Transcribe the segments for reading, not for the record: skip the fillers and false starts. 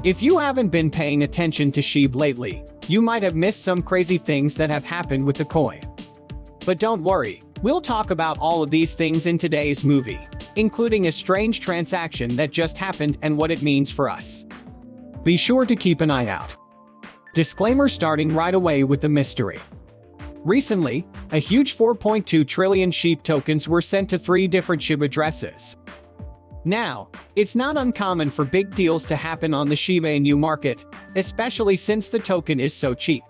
If you haven't been paying attention to Shib lately, you might have missed some crazy things that have happened with the coin. But don't worry, we'll talk about all of these things in today's movie, including a strange transaction that just happened and what it means for us. Be sure to keep an eye out. Disclaimer, starting right away with the mystery. Recently, a huge 4.2 trillion Shib tokens were sent to 3 different Shib addresses. Now, it's not uncommon for big deals to happen on the Shiba Inu market, especially since the token is so cheap.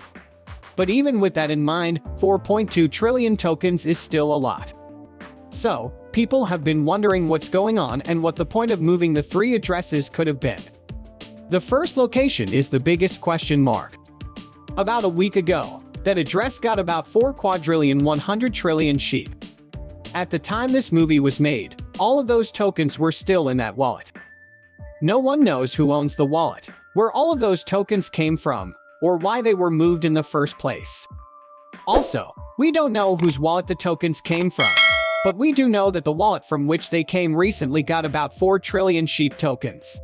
But even with that in mind, 4.2 trillion tokens is still a lot. So, people have been wondering what's going on and what the point of moving the 3 addresses could have been. The first location is the biggest question mark. About a week ago, that address got about 4 quadrillion 100 trillion Shib. At the time this movie was made, all of those tokens were still in that wallet. No one knows who owns the wallet, where all of those tokens came from, or why they were moved in the first place. Also, we don't know whose wallet the tokens came from, but we do know that the wallet from which they came recently got about 4 trillion Shib tokens.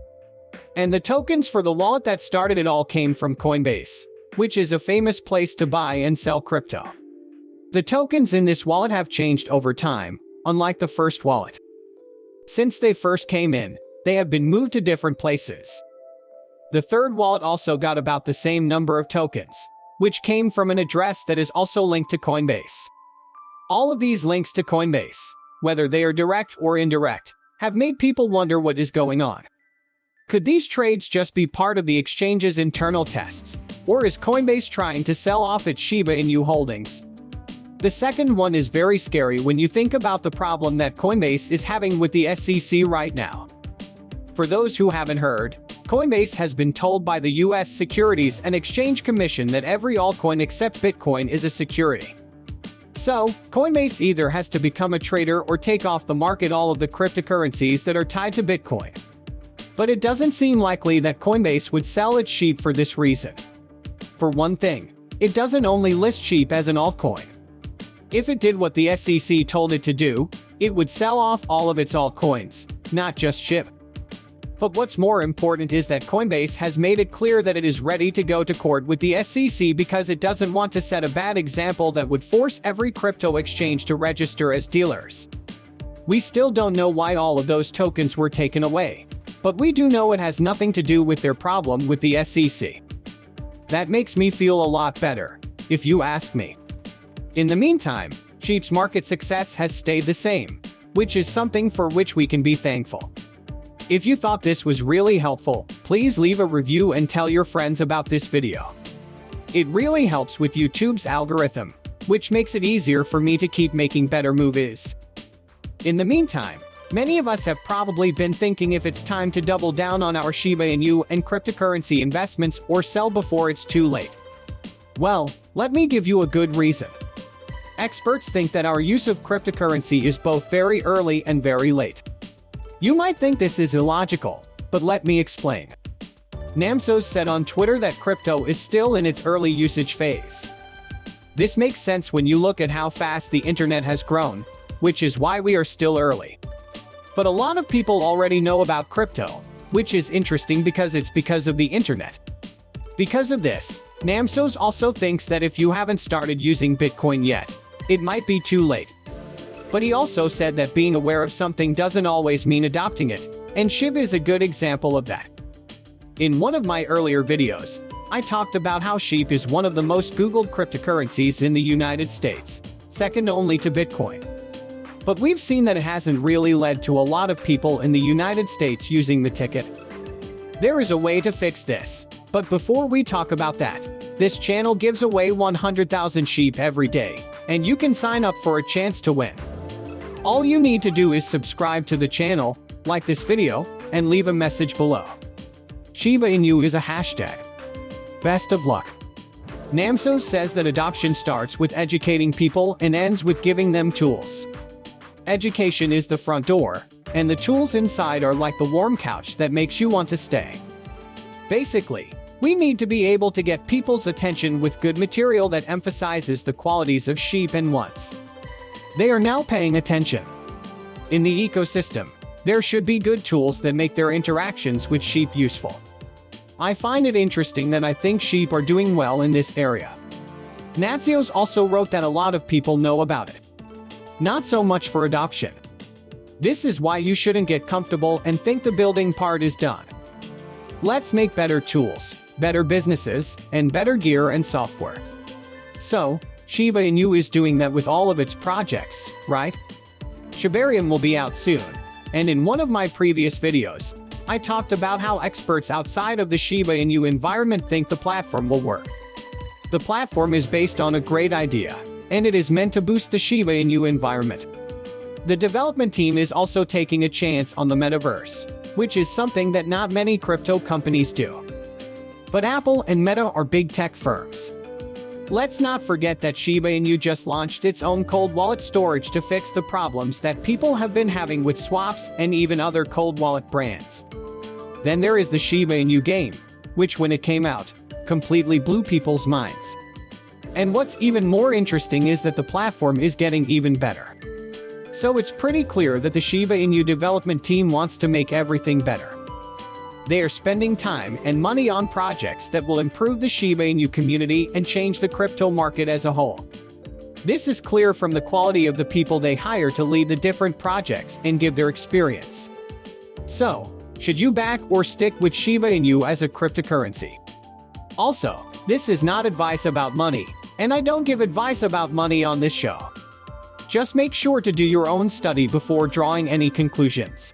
And the tokens for the wallet that started it all came from Coinbase, which is a famous place to buy and sell crypto. The tokens in this wallet have changed over time, unlike the first wallet. Since they first came in, they have been moved to different places. The third wallet also got about the same number of tokens, which came from an address that is also linked to Coinbase. All of these links to Coinbase, whether they are direct or indirect, have made people wonder what is going on. Could these trades just be part of the exchange's internal tests, or is Coinbase trying to sell off its Shiba Inu holdings? The second one is very scary when you think about the problem that Coinbase is having with the SEC right now. For those who haven't heard, Coinbase has been told by the US Securities and Exchange Commission that every altcoin except Bitcoin is a security. So, Coinbase either has to become a trader or take off the market all of the cryptocurrencies that are tied to Bitcoin. But it doesn't seem likely that Coinbase would sell its Shib for this reason. For one thing, it doesn't only list Shib as an altcoin. If it did what the SEC told it to do, it would sell off all of its altcoins, not just Shib. But what's more important is that Coinbase has made it clear that it is ready to go to court with the SEC because it doesn't want to set a bad example that would force every crypto exchange to register as dealers. We still don't know why all of those tokens were taken away, but we do know it has nothing to do with their problem with the SEC. That makes me feel a lot better, if you ask me. In the meantime, Shib's market success has stayed the same, which is something for which we can be thankful. If you thought this was really helpful, please leave a review and tell your friends about this video. It really helps with YouTube's algorithm, which makes it easier for me to keep making better movies. In the meantime, many of us have probably been thinking if it's time to double down on our Shiba Inu and cryptocurrency investments or sell before it's too late. Well, let me give you a good reason. Experts think that our use of cryptocurrency is both very early and very late. You might think this is illogical, but let me explain. Namsos said on Twitter that crypto is still in its early usage phase. This makes sense when you look at how fast the internet has grown, which is why we are still early. But a lot of people already know about crypto, which is interesting because it's because of the internet. Because of this, Namsos also thinks that if you haven't started using Bitcoin yet, it might be too late. But he also said that being aware of something doesn't always mean adopting it, and Shib is a good example of that. In one of my earlier videos, I talked about how Shib is one of the most Googled cryptocurrencies in the United States, second only to Bitcoin. But we've seen that it hasn't really led to a lot of people in the United States using the ticket. There is a way to fix this, but before we talk about that, this channel gives away 100,000 Shib every day, and you can sign up for a chance to win. All you need to do is subscribe to the channel, like this video, and leave a message below. Shiba Inu is a hashtag. Best of luck. Namsos says that adoption starts with educating people and ends with giving them tools. Education is the front door, and the tools inside are like the warm couch that makes you want to stay. Basically, we need to be able to get people's attention with good material that emphasizes the qualities of Shib, and once they are now paying attention in the ecosystem, there should be good tools that make their interactions with Shib useful. I find it interesting that I think sheep are doing well in this area. Natsios also wrote that a lot of people know about it. Not so much for adoption. This is why you shouldn't get comfortable and think the building part is done. Let's make better tools, better businesses, and better gear and software. So, Shiba Inu is doing that with all of its projects, right? Shibarium will be out soon, and in one of my previous videos, I talked about how experts outside of the Shiba Inu environment think the platform will work. The platform is based on a great idea, and it is meant to boost the Shiba Inu environment. The development team is also taking a chance on the metaverse, which is something that not many crypto companies do. But Apple and Meta are big tech firms. Let's not forget that Shiba Inu just launched its own cold wallet storage to fix the problems that people have been having with swaps and even other cold wallet brands. Then there is the Shiba Inu game, which when it came out, completely blew people's minds. And what's even more interesting is that the platform is getting even better. So it's pretty clear that the Shiba Inu development team wants to make everything better. They are spending time and money on projects that will improve the Shiba Inu community and change the crypto market as a whole. This is clear from the quality of the people they hire to lead the different projects and give their experience. So, should you back or stick with Shiba Inu as a cryptocurrency? Also, this is not advice about money, and I don't give advice about money on this show. Just make sure to do your own study before drawing any conclusions.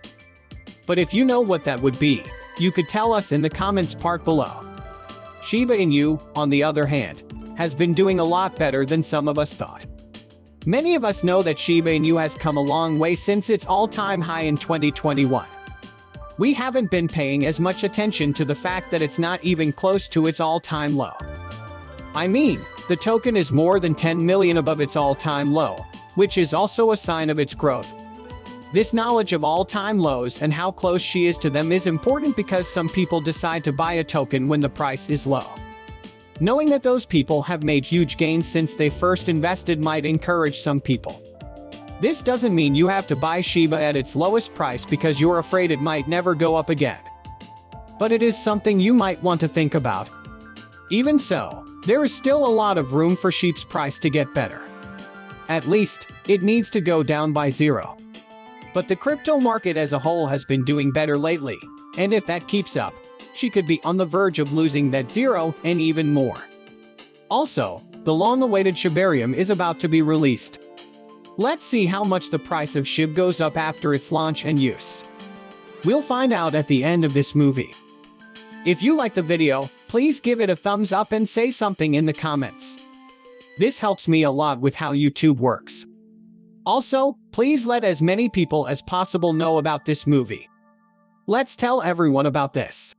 But if you know what that would be, you could tell us in the comments part below. Shiba Inu, on the other hand, has been doing a lot better than some of us thought. Many of us know that Shiba Inu has come a long way since its all-time high in 2021. We haven't been paying as much attention to the fact that it's not even close to its all-time low. I mean, the token is more than 10 million above its all-time low, which is also a sign of its growth. This knowledge of all-time lows and how close she is to them is important because some people decide to buy a token when the price is low. Knowing that those people have made huge gains since they first invested might encourage some people. This doesn't mean you have to buy Shiba at its lowest price because you're afraid it might never go up again. But it is something you might want to think about. Even so, there is still a lot of room for Shib's price to get better. At least, it needs to go down by 0. But the crypto market as a whole has been doing better lately, and if that keeps up, she could be on the verge of losing that 0 and even more. Also, the long-awaited Shibarium is about to be released. Let's see how much the price of Shib goes up after its launch and use. We'll find out at the end of this movie. If you like the video, please give it a thumbs up and say something in the comments. This helps me a lot with how YouTube works. Also, please let as many people as possible know about this movie. Let's tell everyone about this.